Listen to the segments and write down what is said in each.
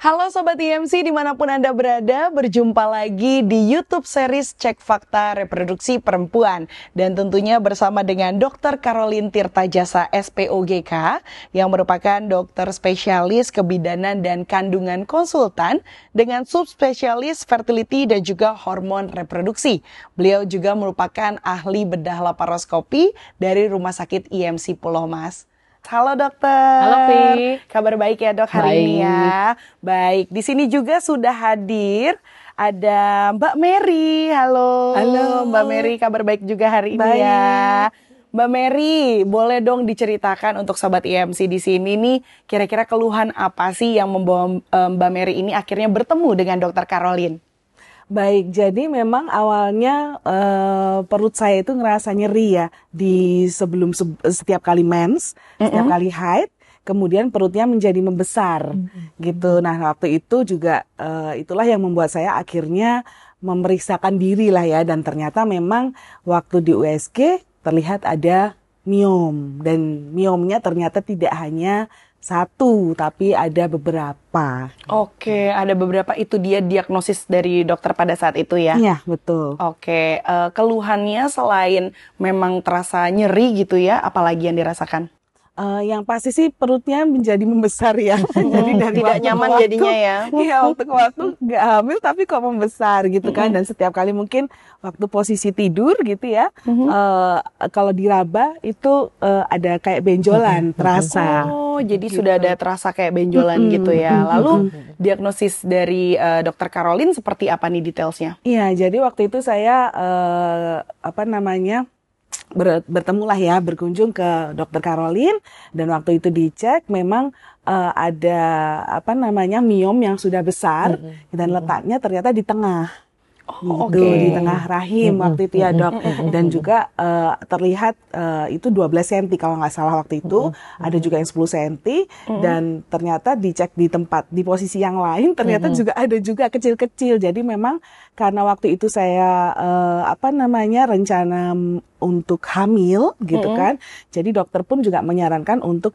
Halo Sobat IMC dimanapun Anda berada, berjumpa lagi di YouTube series Cek Fakta Reproduksi Perempuan. Dan tentunya bersama dengan Dr. Caroline Tirtajasa SPOGK yang merupakan dokter spesialis kebidanan dan kandungan konsultan dengan subspesialis fertility dan juga hormon reproduksi. Beliau juga merupakan ahli bedah laparoskopi dari Rumah Sakit IMC Pulau Mas. Halo dokter. Halo Vi. Kabar baik ya dok hari ini ya. Baik, di sini juga sudah hadir ada Mbak Mary. Halo. Halo Mbak Mary, kabar baik juga hari ini ya. Mbak Mary, boleh dong diceritakan untuk sobat IMC di sini nih kira-kira keluhan apa sih yang membawa Mbak Mary ini akhirnya bertemu dengan dokter Caroline? Baik, jadi memang awalnya perut saya itu ngerasa nyeri ya di setiap kali mens, setiap kali haid, kemudian perutnya menjadi membesar gitu. Nah waktu itu juga itulah yang membuat saya akhirnya memeriksakan diri lah ya, dan ternyata memang waktu di USG terlihat ada miom, dan miomnya ternyata tidak hanya satu, tapi ada beberapa. Oke, ada beberapa, itu dia diagnosis dari dokter pada saat itu ya? Iya, betul. Oke, keluhannya selain memang terasa nyeri gitu ya, apalagi yang dirasakan? Yang pasti sih perutnya menjadi membesar ya. Jadi dari tidak nyaman jadinya ya? Iya, waktu ke waktu nggak hamil tapi kok membesar gitu kan. Dan setiap kali mungkin waktu posisi tidur gitu ya, kalau diraba itu ada kayak benjolan terasa. Oh, jadi sudah ada terasa kayak benjolan gitu ya. Lalu diagnosis dari dokter Caroline seperti apa nih detailsnya? Iya, jadi waktu itu saya bertemulah ya, berkunjung ke dokter Caroline, dan waktu itu dicek memang ada miom yang sudah besar dan letaknya ternyata di tengah. Di tengah rahim waktu itu ya dok, dan juga terlihat itu 12 cm kalau nggak salah waktu itu, ada juga yang 10 cm, dan ternyata dicek di posisi yang lain ternyata juga ada juga kecil-kecil. Jadi memang karena waktu itu saya rencana untuk hamil gitu kan, jadi dokter pun juga menyarankan untuk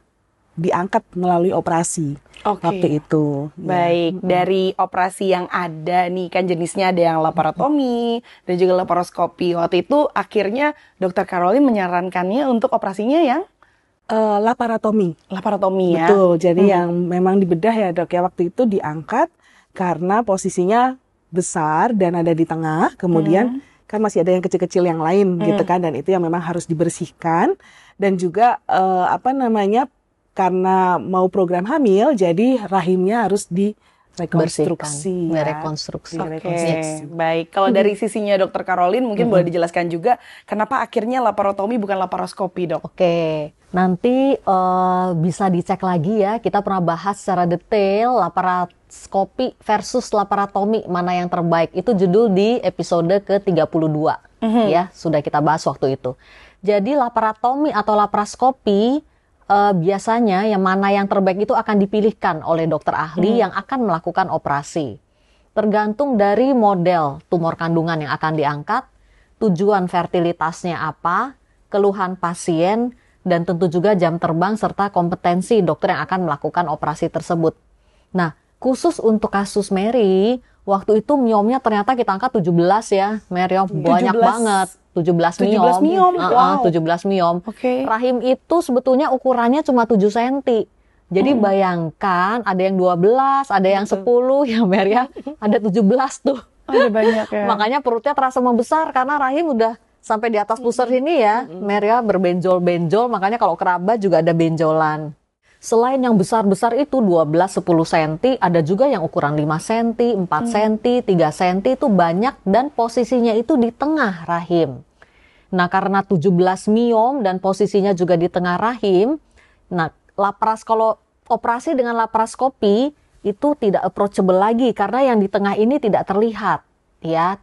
diangkat melalui operasi waktu itu. Baik, dari operasi yang ada nih kan jenisnya ada yang laparotomi dan juga laparoskopi. Waktu itu akhirnya dokter Caroline menyarankannya untuk operasinya yang laparotomi. Laparotomi ya. Betul, jadi yang memang dibedah ya dok ya, waktu itu diangkat karena posisinya besar dan ada di tengah, kemudian kan masih ada yang kecil-kecil yang lain gitu kan, dan itu yang memang harus dibersihkan, dan juga karena mau program hamil, jadi rahimnya harus direkonstruksi. Oke, baik. Kalau dari sisinya dokter Caroline mungkin boleh dijelaskan juga kenapa akhirnya laparotomi bukan laparoskopi dok? Oke, nanti bisa dicek lagi ya. Kita pernah bahas secara detail laparoskopi versus laparotomi mana yang terbaik. Itu judul di episode ke-32 ya, sudah kita bahas waktu itu. Jadi laparotomi atau laparoskopi biasanya yang mana yang terbaik itu akan dipilihkan oleh dokter ahli yang akan melakukan operasi. Tergantung dari model tumor kandungan yang akan diangkat, tujuan fertilitasnya apa, keluhan pasien, dan tentu juga jam terbang serta kompetensi dokter yang akan melakukan operasi tersebut. Nah, khusus untuk kasus Mary, waktu itu miomnya ternyata kita angkat 17 ya, Mary, banyak banget. 17 miom. Wow. 17 miom. Okay. Rahim itu sebetulnya ukurannya cuma 7 cm. Jadi bayangkan ada yang 12, ada yang 10, ya Mary, ada 17 tuh. Ada banyak ya. Makanya perutnya terasa membesar karena rahim udah sampai di atas pusar sini ya, Mary, berbenjol-benjol, makanya kalau kerabat juga ada benjolan. Selain yang besar-besar itu 12-10 cm, ada juga yang ukuran 5 cm, 4 cm, 3 cm, itu banyak dan posisinya itu di tengah rahim. Nah, karena 17 miom dan posisinya juga di tengah rahim, nah kalau operasi dengan laparoskopi itu tidak approachable lagi karena yang di tengah ini tidak terlihat. Ya,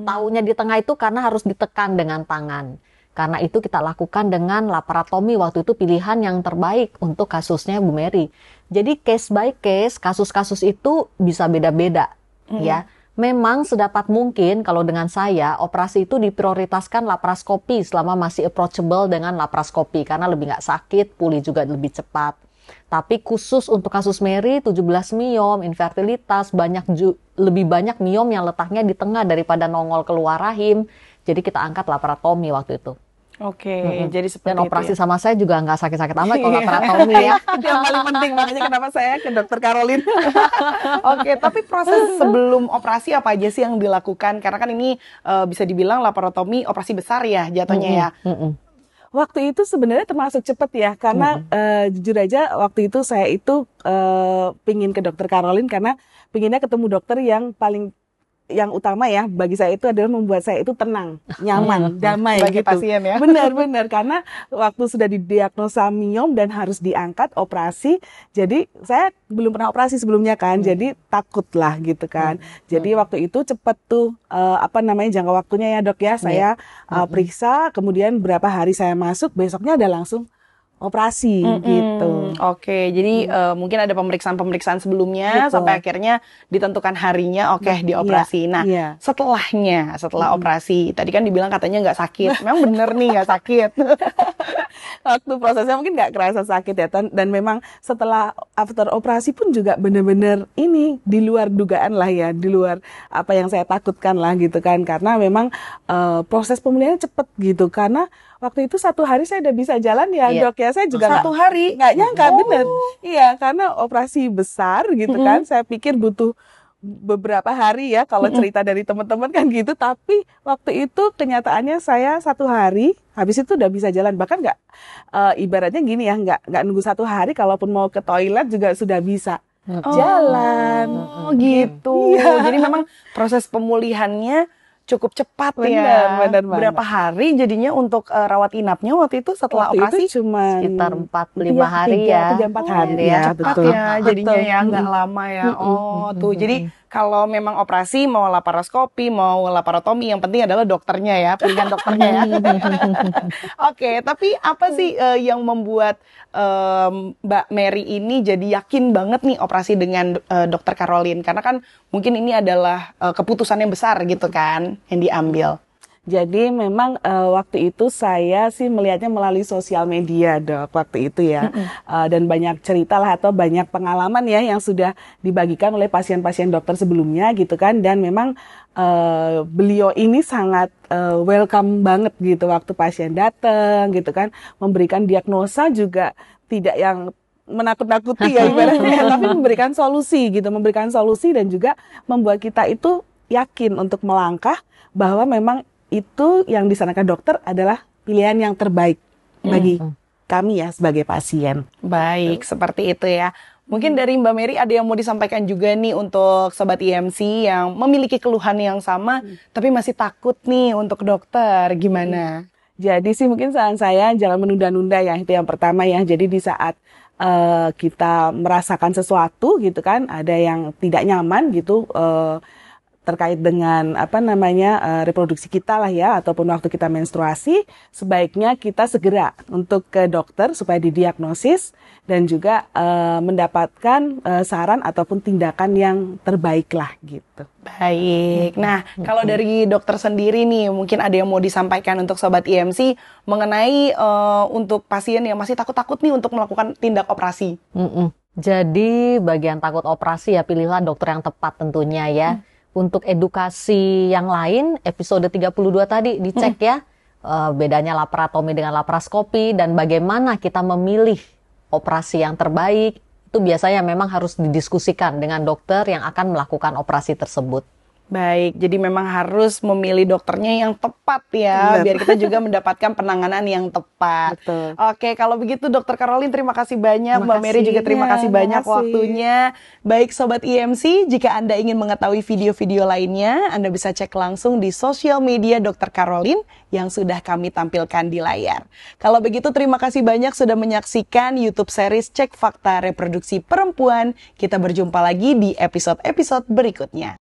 taunya di tengah itu karena harus ditekan dengan tangan. Karena itu kita lakukan dengan laparotomi, waktu itu pilihan yang terbaik untuk kasusnya Bu Mary. Jadi case by case, kasus-kasus itu bisa beda-beda ya. Memang sedapat mungkin kalau dengan saya, operasi itu diprioritaskan laparoskopi selama masih approachable dengan laparoskopi. Karena lebih nggak sakit, pulih juga lebih cepat. Tapi khusus untuk kasus Mary, 17 miom, infertilitas, lebih banyak miom yang letaknya di tengah daripada nongol keluar rahim. Jadi kita angkat laparotomi waktu itu. Oke, jadi seperti Dan operasi itu ya. sama saya juga nggak sakit-sakit amat kalau laparotomi ya. Itu yang paling penting, makanya kenapa saya ke dokter Caroline. Oke, tapi proses sebelum operasi apa aja sih yang dilakukan? Karena kan ini bisa dibilang laparotomi operasi besar ya jatuhnya ya. Waktu itu sebenarnya termasuk cepat ya, karena jujur aja waktu itu saya itu pingin ke dokter Caroline karena pinginnya ketemu dokter yang utama ya bagi saya itu adalah membuat saya itu tenang, nyaman, damai Bagi gitu. pasien ya. Benar-benar karena waktu sudah didiagnosa miom dan harus diangkat operasi, jadi saya belum pernah operasi sebelumnya kan, jadi takut lah gitu kan. Jadi waktu itu cepat tuh jangka waktunya ya dok ya, saya periksa, kemudian berapa hari saya masuk, besoknya ada langsung operasi gitu. Oke, jadi mungkin ada pemeriksaan-pemeriksaan sebelumnya Betul. sampai akhirnya ditentukan harinya, oke dioperasi. Nah, iya. setelah operasi, tadi kan dibilang katanya nggak sakit. Memang bener nih nggak sakit. Waktu prosesnya mungkin nggak kerasa sakit ya, dan memang setelah after operasi pun juga benar-benar ini di luar dugaan lah ya, di luar apa yang saya takutkan lah gitu kan, karena memang proses pemulihannya cepet gitu, karena waktu itu 1 hari saya udah bisa jalan ya dok ya, saya juga 1 hari? nggak nyangka bener, iya karena operasi besar gitu kan, saya pikir butuh beberapa hari ya kalau cerita dari teman-teman kan gitu, tapi waktu itu kenyataannya saya 1 hari habis itu udah bisa jalan, bahkan nggak ibaratnya gini ya, nggak nunggu 1 hari, kalaupun mau ke toilet juga sudah bisa jalan. Oh gitu. Iya. Jadi memang proses pemulihannya cukup cepat Benar, ya. benar banget. Berapa hari jadinya untuk rawat inapnya waktu itu setelah Waktu operasi? itu cuma Sekitar 45 hari ya. 3-4 hari Iya, ya, Cepat betul. ya jadinya Betul. ya, nggak lama ya. Oh tuh, jadi kalau memang operasi mau laparoskopi mau laparotomi, yang penting adalah dokternya ya, pilihan dokternya ya. Oke, tapi apa sih yang membuat Mbak Mary ini jadi yakin banget nih operasi dengan dokter Caroline? Karena kan mungkin ini adalah keputusan yang besar gitu kan yang diambil. Jadi memang waktu itu saya sih melihatnya melalui sosial media dok, waktu itu ya. Dan banyak cerita lah atau banyak pengalaman ya yang sudah dibagikan oleh pasien-pasien dokter sebelumnya gitu kan. Dan memang beliau ini sangat welcome banget gitu waktu pasien datang gitu kan. Memberikan diagnosa juga tidak yang menakut-nakuti ya ibaratnya, tapi memberikan solusi gitu, memberikan solusi dan juga membuat kita itu yakin untuk melangkah bahwa memang itu yang disarankan dokter adalah pilihan yang terbaik bagi kami ya sebagai pasien. Baik, seperti itu ya. Mungkin dari Mbak Mary ada yang mau disampaikan juga nih untuk Sobat IMC yang memiliki keluhan yang sama tapi masih takut nih untuk dokter, gimana? Jadi sih mungkin saran saya jangan menunda-nunda ya, itu yang pertama ya. Jadi di saat kita merasakan sesuatu gitu kan, ada yang tidak nyaman gitu terkait dengan reproduksi kita lah ya, ataupun waktu kita menstruasi, sebaiknya kita segera untuk ke dokter supaya didiagnosis dan juga mendapatkan saran ataupun tindakan yang terbaik lah gitu. Baik, nah kalau dari dokter sendiri nih mungkin ada yang mau disampaikan untuk Sobat IMC mengenai untuk pasien yang masih takut-takut nih untuk melakukan tindak operasi. Jadi bagian takut operasi ya pilihlah dokter yang tepat tentunya ya. Untuk edukasi yang lain, episode 32 tadi dicek ya, bedanya laparotomi dengan laparoskopi dan bagaimana kita memilih operasi yang terbaik, itu biasanya memang harus didiskusikan dengan dokter yang akan melakukan operasi tersebut. Baik, jadi memang harus memilih dokternya yang tepat ya, Benar. biar kita juga mendapatkan penanganan yang tepat. Betul. Oke, kalau begitu Dokter Caroline terima kasih banyak, Mbak Mary juga terima kasih Terima banyak kasih. waktunya. Baik Sobat IMC, jika Anda ingin mengetahui video-video lainnya, Anda bisa cek langsung di sosial media Dokter Caroline yang sudah kami tampilkan di layar. Kalau begitu terima kasih banyak sudah menyaksikan YouTube series Cek Fakta Reproduksi Perempuan. Kita berjumpa lagi di episode-episode berikutnya.